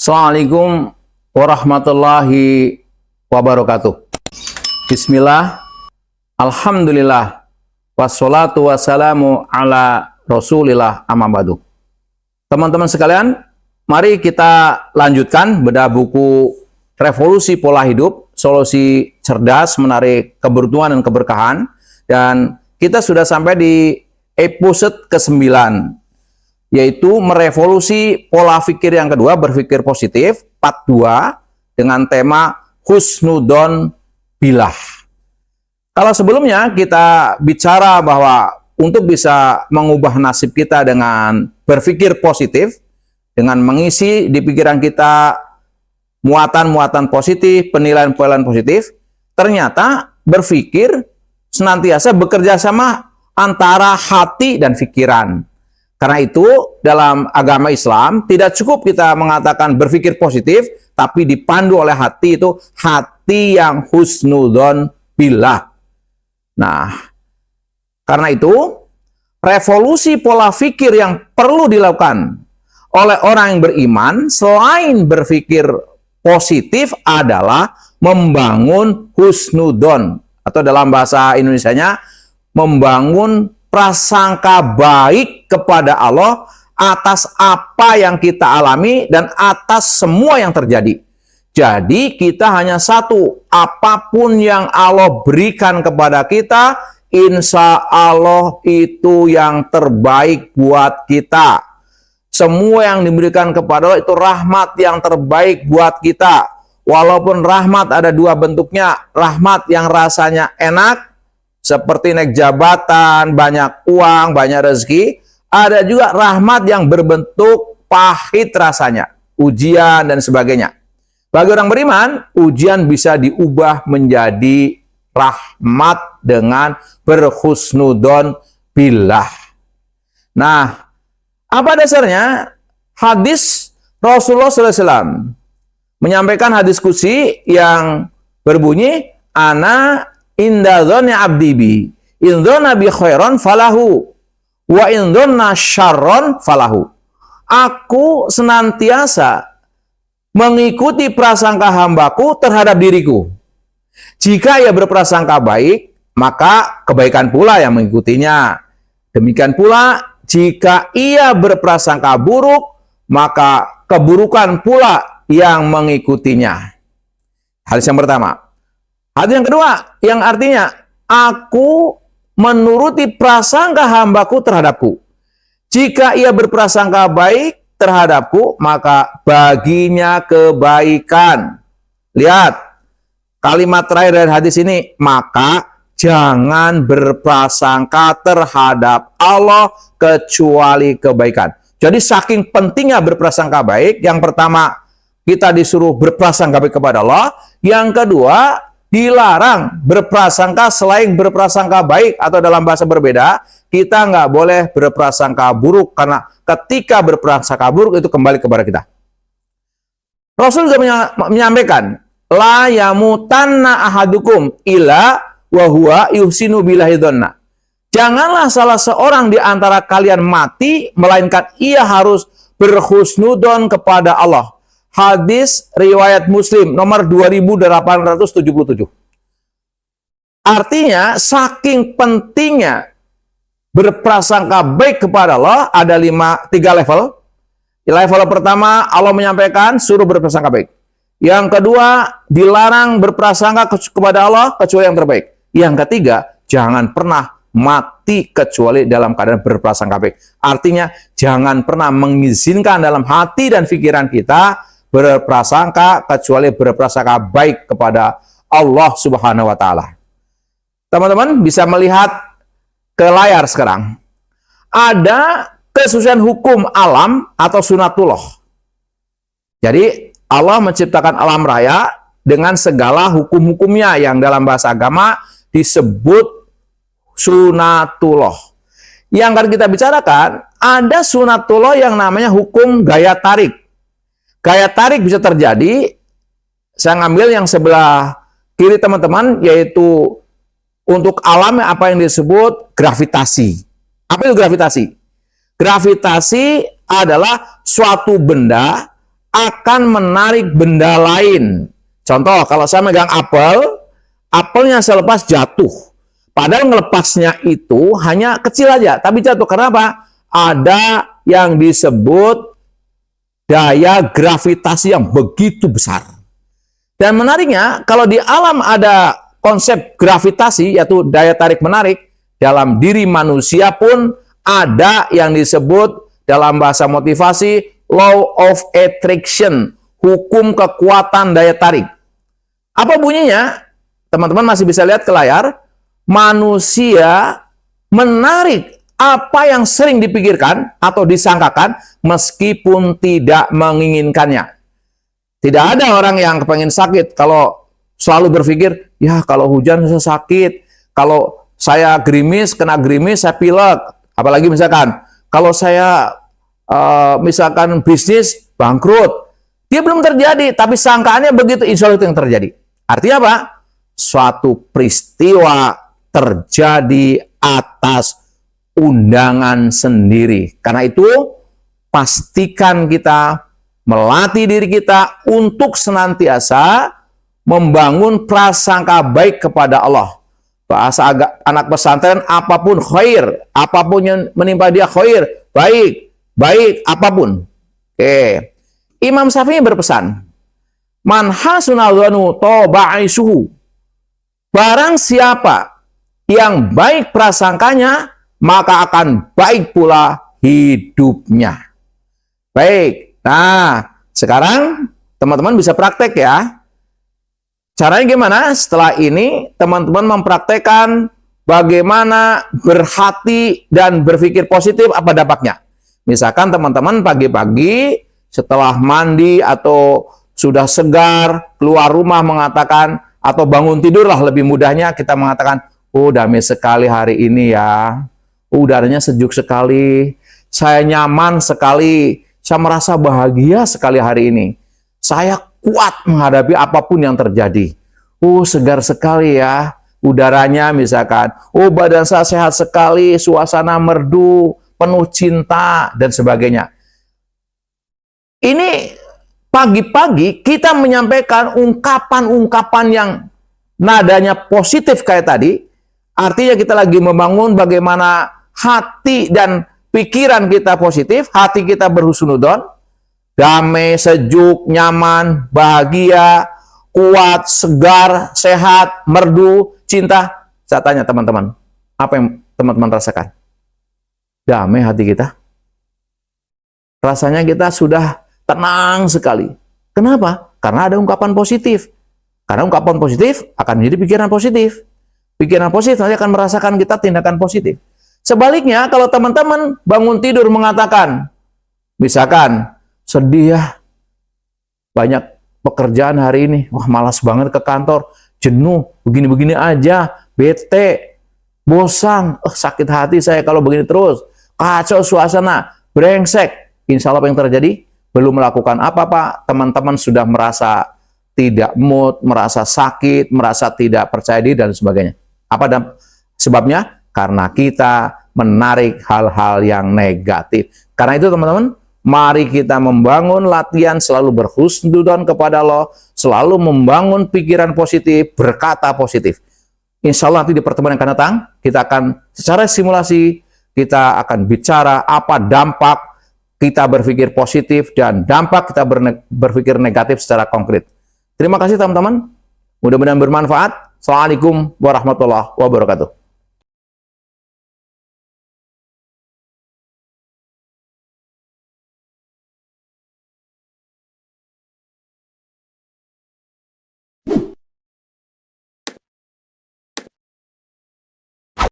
Assalamualaikum warahmatullahi wabarakatuh. Bismillah, alhamdulillah, wassalatu wassalamu ala rasulillah amma ba'du. Teman-teman sekalian, mari kita lanjutkan bedah buku Revolusi Pola Hidup, Solusi Cerdas Menarik Keberuntungan dan Keberkahan. Dan kita sudah sampai di episode ke-9, yaitu merevolusi pola pikir yang kedua, berpikir positif, part 2, dengan tema husnudon bilah. Kalau sebelumnya kita bicara bahwa untuk bisa mengubah nasib kita dengan berpikir positif, dengan mengisi di pikiran kita muatan-muatan positif, penilaian-penilaian positif, ternyata berpikir senantiasa bekerja sama antara hati dan pikiran. Karena itu, dalam agama Islam, tidak cukup kita mengatakan berpikir positif, tapi dipandu oleh hati, itu hati yang husnudon billah. Nah, karena itu, revolusi pola pikir yang perlu dilakukan oleh orang yang beriman, selain berpikir positif, adalah membangun husnudon, atau dalam bahasa Indonesianya, membangun prasangka baik kepada Allah atas apa yang kita alami dan atas semua yang terjadi. Jadi kita hanya satu, apapun yang Allah berikan kepada kita, insya Allah itu yang terbaik buat kita. Semua yang diberikan kepada Allah itu rahmat yang terbaik buat kita. Walaupun rahmat ada dua bentuknya, rahmat yang rasanya enak, seperti naik jabatan, banyak uang, banyak rezeki. Ada juga rahmat yang berbentuk pahit rasanya, ujian dan sebagainya. Bagi orang beriman, ujian bisa diubah menjadi rahmat dengan berhusnudon billah. Nah, apa dasarnya? Hadis Rasulullah SAW menyampaikan hadis qudsi yang berbunyi, ana inda dzanni abdi bi, in dzanna bi khairan falahu, wa in dzanna syarran falahu. Aku senantiasa mengikuti prasangka hambaku terhadap diriku. Jika ia berprasangka baik, maka kebaikan pula yang mengikutinya. Demikian pula, jika ia berprasangka buruk, maka keburukan pula yang mengikutinya. Hadis yang pertama. Hadis yang kedua, yang artinya, aku menuruti prasangka hambaku terhadapku. Jika ia berprasangka baik terhadapku, maka baginya kebaikan. Lihat, kalimat terakhir dari hadis ini, maka jangan berprasangka terhadap Allah kecuali kebaikan. Jadi saking pentingnya berprasangka baik, yang pertama, kita disuruh berprasangka baik kepada Allah. Yang kedua, dilarang berprasangka selain berprasangka baik, atau dalam bahasa berbeda, kita nggak boleh berprasangka buruk, karena ketika berprasangka buruk itu kembali kepada kita. Rasul juga menyampaikan, la yamutanna ahadukum illa wa huwa yuhsinu billahi dzanna. Janganlah salah seorang di antara kalian mati, melainkan ia harus berhusnudon kepada Allah. Hadis riwayat Muslim nomor 2877. Artinya, saking pentingnya berprasangka baik kepada Allah, ada 3 level. Level pertama, Allah menyampaikan suruh berprasangka baik. Yang kedua, dilarang berprasangka kepada Allah kecuali yang terbaik. Yang ketiga, jangan pernah mati kecuali dalam keadaan berprasangka baik. Artinya, jangan pernah mengizinkan dalam hati dan pikiran kita berprasangka kecuali berprasangka baik kepada Allah Subhanahu wa Ta'ala. Teman-teman bisa melihat ke layar sekarang. Ada kesusian hukum alam atau sunatullah. Jadi Allah menciptakan alam raya dengan segala hukum-hukumnya yang dalam bahasa agama disebut sunatullah. Yang akan kita bicarakan, ada sunatullah yang namanya hukum gaya tarik. Gaya tarik bisa terjadi, saya ngambil yang sebelah kiri teman-teman, yaitu untuk alam apa yang disebut gravitasi. Apa itu gravitasi? Gravitasi adalah suatu benda akan menarik benda lain. Contoh, kalau saya megang apel, apelnya saya lepas jatuh. Padahal melepasnya itu hanya kecil aja, tapi jatuh. Kenapa? Ada yang disebut daya gravitasi yang begitu besar. Dan menariknya, kalau di alam ada konsep gravitasi, yaitu daya tarik menarik, dalam diri manusia pun ada yang disebut dalam bahasa motivasi law of attraction, hukum kekuatan daya tarik. Apa bunyinya? Teman-teman masih bisa lihat ke layar. Manusia menarik apa yang sering dipikirkan atau disangkakan meskipun tidak menginginkannya. Tidak ada orang yang kepengen sakit kalau selalu berpikir, ya kalau hujan saya sakit, kalau saya gerimis, kena gerimis, saya pilek. Apalagi misalkan, kalau saya misalkan bisnis bangkrut, dia belum terjadi, tapi sangkaannya begitu, insya Allah itu yang terjadi. Artinya apa? Suatu peristiwa terjadi atas undangan sendiri. Karena itu, pastikan kita melatih diri kita untuk senantiasa membangun prasangka baik kepada Allah. Bahasa anak pesantren, apapun khair, apapun yang menimpa dia khair, baik, apapun. Oke. Imam Syafi'i berpesan, man hasunadzanu tabaisuhu. Barang siapa yang baik prasangkanya, maka akan baik pula hidupnya. Baik. Nah, sekarang teman-teman bisa praktek ya. Caranya gimana? Setelah ini, teman-teman mempraktekkan bagaimana berhati dan berpikir positif, apa dampaknya. Misalkan teman-teman pagi-pagi setelah mandi atau sudah segar, keluar rumah mengatakan, atau bangun tidurlah lebih mudahnya kita mengatakan, oh damai sekali hari ini ya, udaranya sejuk sekali, saya nyaman sekali, saya merasa bahagia sekali hari ini, saya kuat menghadapi apapun yang terjadi. Oh, segar sekali ya udaranya misalkan. Oh, badan saya sehat sekali, suasana merdu, penuh cinta, dan sebagainya. Ini pagi-pagi kita menyampaikan ungkapan-ungkapan yang nadanya positif kayak tadi. Artinya kita lagi membangun bagaimana hati dan pikiran kita positif, hati kita berhusnudon, damai, sejuk, nyaman, bahagia, kuat, segar, sehat, merdu, cinta. Saya tanya teman-teman, apa yang teman-teman rasakan? Damai hati kita. Rasanya kita sudah tenang sekali. Kenapa? Karena ada ungkapan positif. Karena ungkapan positif akan menjadi pikiran positif. Pikiran positif nanti akan merasakan kita tindakan positif. Sebaliknya, kalau teman-teman bangun tidur mengatakan, misalkan, sedih ya, banyak pekerjaan hari ini, wah malas banget ke kantor, jenuh, begini-begini aja, bete, bosan, sakit hati saya kalau begini terus, kacau suasana, brengsek. Insya Allah apa yang terjadi? Belum melakukan apa-apa, teman-teman sudah merasa tidak mood, merasa sakit, merasa tidak percaya diri, dan sebagainya. Apa sebabnya? Karena kita menarik hal-hal yang negatif. Karena itu teman-teman, mari kita membangun latihan selalu berhusnudzon kepada Allah, selalu membangun pikiran positif, berkata positif. Insya Allah nanti di pertemuan yang akan datang, kita akan secara simulasi, kita akan bicara apa dampak kita berpikir positif dan dampak kita berpikir negatif secara konkret. Terima kasih teman-teman, mudah-mudahan bermanfaat. Assalamualaikum warahmatullahi wabarakatuh.